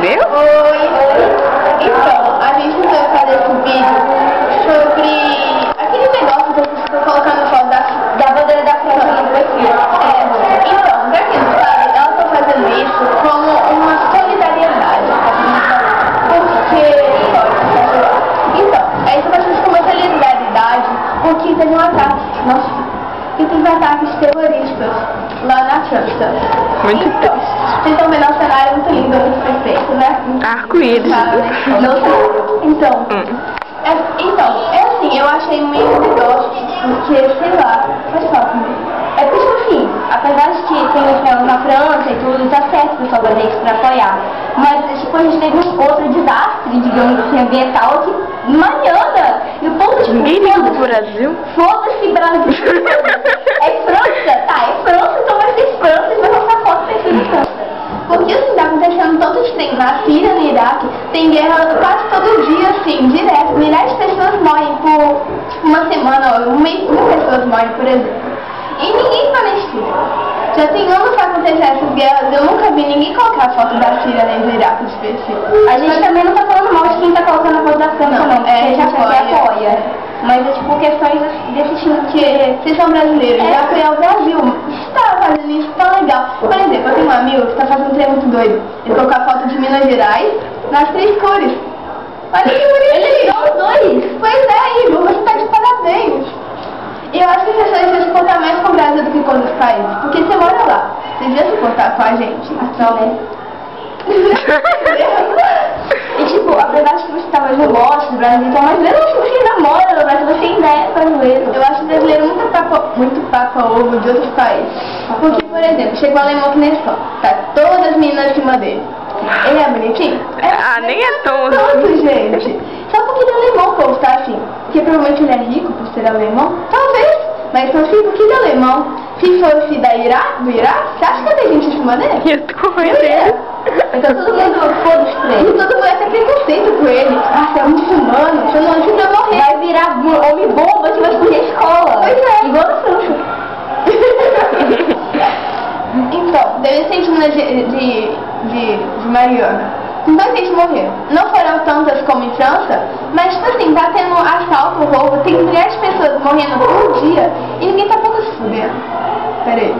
entendeu? Oi. Então, a gente vai fazer esse vídeo sobre aquele negócio que eu estou colocando foto da bandeira da França no perfil. Então, pra quem não sabe, ela está fazendo isso como uma solidariedade. Porque, então, aí você faz isso como uma solidariedade porque teve um ataque. Nossa. E teve ataques terroristas lá na França. Muito então, vocês estão vendo o cenário muito lindo, muito perfeito, né? Arco-íris. Então, é assim, eu achei meio negócio, porque, sei lá, pode falar comigo. É porque, tipo assim, apesar de que tem os na França e tudo, tá certo o pessoal fazer isso pra apoiar. Mas, tipo, a gente teve um outro desastre, digamos assim, ambiental, que manianda. E o povo, tipo, ninguém liga do Brasil. Foda-se, Brasil. É França? Tá, é França, então vai ser França e vai passar foto perfil de França. Porque, assim, tá acontecendo tantos trem na Síria, no Iraque, tem guerra quase todo dia, assim, direto. Milhares de pessoas morrem por uma semana, um mês, 1.000 pessoas morrem, por exemplo. E ninguém tá nesse filme. Já tem anos que acontecem essas guerras, eu nunca vi ninguém colocar a foto da Síria nem do Iraque específico. A gente também não tá falando mal de quem tá colocando a foto da França, não, porque a gente apoia. Mas é tipo questões desse tipo que vocês são brasileiros, já apoiar o Brasil. Está fazendo isso tão legal. Por exemplo, eu tenho um amigo que tá fazendo um trem muito doido. Ele colocou a foto de Minas Gerais nas 3 cores. Olha que bonitinho. Ele tirou os 2. Pois é, Igor, você tá de parabéns. E eu acho que as pessoas deviam se importar mais com o Brasil do que com outros países. Porque você mora lá. Você devia se importar com a gente. Então, né? E tipo, apesar de que você talvez não goste do Brasil, então, mas mesmo que você namora no Brasil, você ainda é brasileiro. Eu acho brasileiro muito papo-ovo de outros países. Porque, por exemplo, chega um alemão que nem só. Tá todas as meninas em cima dele. Ele é bonitinho? Nem é todo. Gente. Só porque ele é alemão, o povo tá assim. Porque provavelmente ele é rico por ser alemão. Talvez. Mas não sei porque ele é alemão. Se fosse do Iraque, você acha que tem gente em cima dele? Eu tô com ele. Então todo mundo foda-se pra ele. Todo mundo até preconceito com ele. Ah, você é um desumano, você não ajuda a morrer. Vai virar homem-bomba, você vai explodir a escola. Pois é. Igual na França. Então, dezenas de Mariana. 2 gente morreram. Não foram tantas como em França, mas tipo assim, tá tendo assalto, roubo, tem milhares de pessoas morrendo por dia e ninguém tá pouco se fudendo. Pera aí.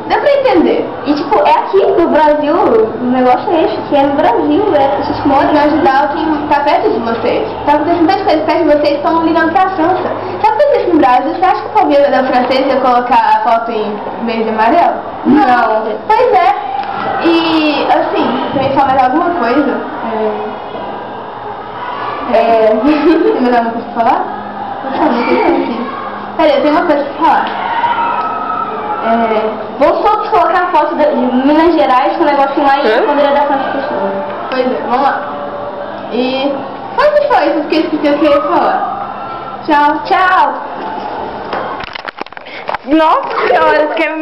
Dá pra entender. E tipo, é aqui no Brasil, o negócio é esse, que é no Brasil, vocês moram ajudar quem tá perto de vocês. Tá acontecendo tantas coisas perto de vocês, estão ligando pra França. Sabe o que acontece no Brasil? Você acha que o povo da francesa ia colocar a foto em verde e amarelo? Não. Pois é. E assim, você me fala mais alguma coisa? Tem mais alguma coisa pra falar? Peraí, eu tenho uma coisa pra falar. Vamos todos colocar a foto de Minas Gerais com o negocinho lá e a bandeira da França pessoa. Pois é, vamos lá. E quase foi isso que eu queria falar. Tchau, tchau! Nossa senhora, você quer me